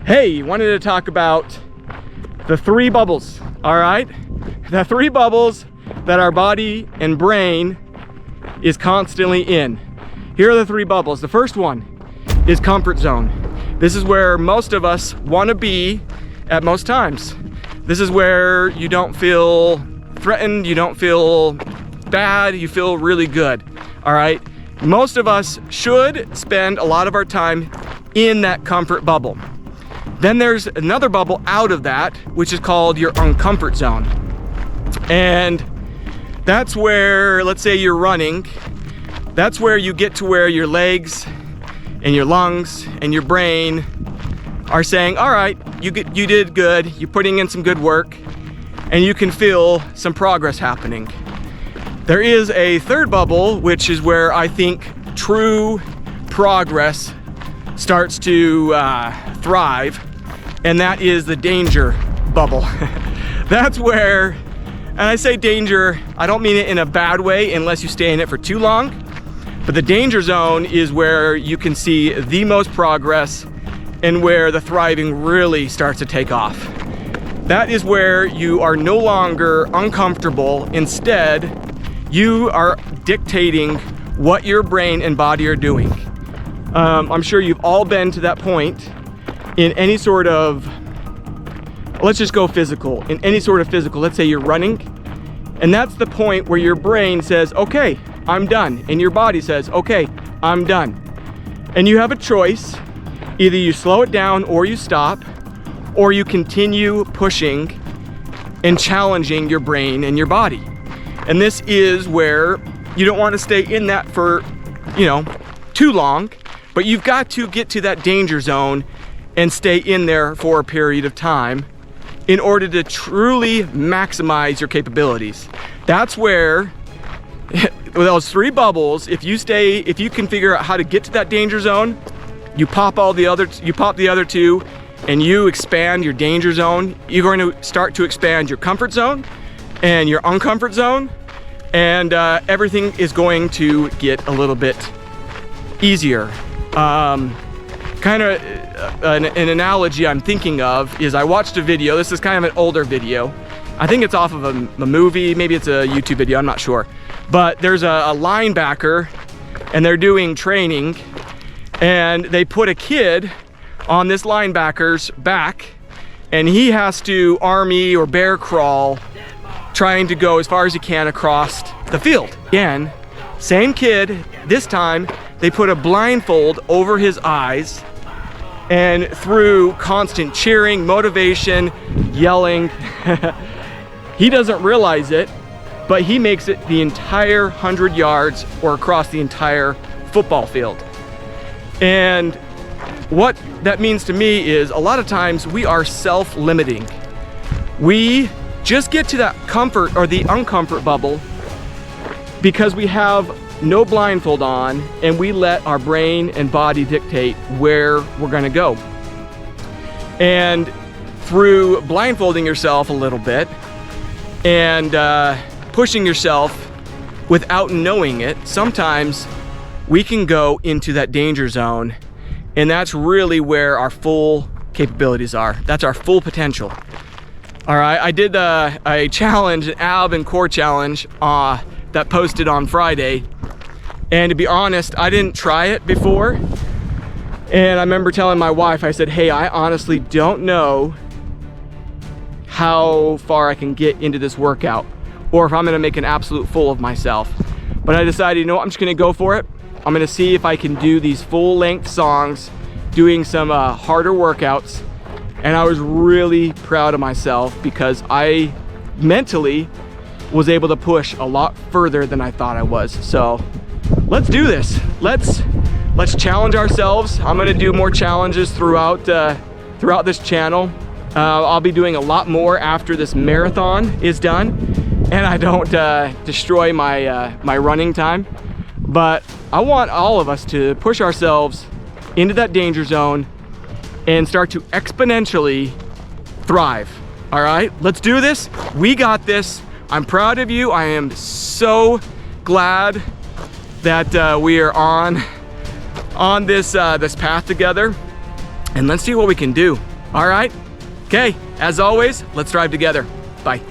Hey, wanted to talk about the 3 bubbles, all right? The 3 bubbles that our body and brain is constantly in. Here are the 3 bubbles. The first one is comfort zone. This is where most of us want to be at most times. This is where you don't feel threatened, you don't feel bad, you feel really good, all right? Most of us should spend a lot of our time in that comfort bubble. Then there's another bubble out of that, which is called your uncomfort zone. And that's where, let's say you're running, that's where you get to where your legs and your lungs and your brain are saying, all right, you did good, you're putting in some good work, and you can feel some progress happening. There is a third bubble, which is where I think true progress starts to thrive, and that is the danger bubble. That's where, and I say danger, I don't mean it in a bad way unless you stay in it for too long, but the danger zone is where you can see the most progress and where the thriving really starts to take off. That is where you are no longer uncomfortable. Instead, you are dictating what your brain and body are doing. I'm sure you've all been to that point in any sort of, let's just go physical, in any sort of physical. Let's say you're running, and that's the point where your brain says, okay, I'm done, and your body says, okay, I'm done. And you have a choice. Either you slow it down or you stop, or you continue pushing and challenging your brain and your body. And this is where you don't want to stay in that for, too long, but you've got to get to that danger zone and stay in there for a period of time in order to truly maximize your capabilities. That's where, with those 3 bubbles, if you can figure out how to get to that danger zone, you pop the other 2, and you expand your danger zone. You're going to start to expand your comfort zone and your uncomfort zone, and everything is going to get a little bit easier. Kind of an analogy I'm thinking of is I watched a video. This is kind of an older video. I think it's off of a movie, maybe it's a YouTube video, I'm not sure. But there's a linebacker, and they're doing training, and they put a kid on this linebacker's back, and he has to army or bear crawl, trying to go as far as he can across the field. Again, same kid, this time they put a blindfold over his eyes, and through constant cheering, motivation, yelling, he doesn't realize it, but he makes it the entire 100 yards or across the entire football field. And what that means to me is a lot of times we are self-limiting. We just get to that comfort or the uncomfort bubble because we have no blindfold on, and we let our brain and body dictate where we're going to go. And through blindfolding yourself a little bit and pushing yourself without knowing it, sometimes we can go into that danger zone, and that's really where our full capabilities are. That's our full potential. All right, I did a challenge, an ab and core challenge that posted on Friday. And to be honest, I didn't try it before. And I remember telling my wife, I said, hey, I honestly don't know how far I can get into this workout, or if I'm gonna make an absolute fool of myself. But I decided, I'm just gonna go for it. I'm gonna see if I can do these full length songs, doing some harder workouts. And I was really proud of myself because I mentally was able to push a lot further than I thought I was. So let's do this. Let's challenge ourselves. I'm gonna do more challenges throughout this channel. I'll be doing a lot more after this marathon is done and I don't destroy my running time. But I want all of us to push ourselves into that danger zone and start to exponentially thrive. All right, let's do this. We got this. I'm proud of you. I am so glad that we are on this path together, and let's see what we can do. All right? Okay, as always, let's drive together. Bye.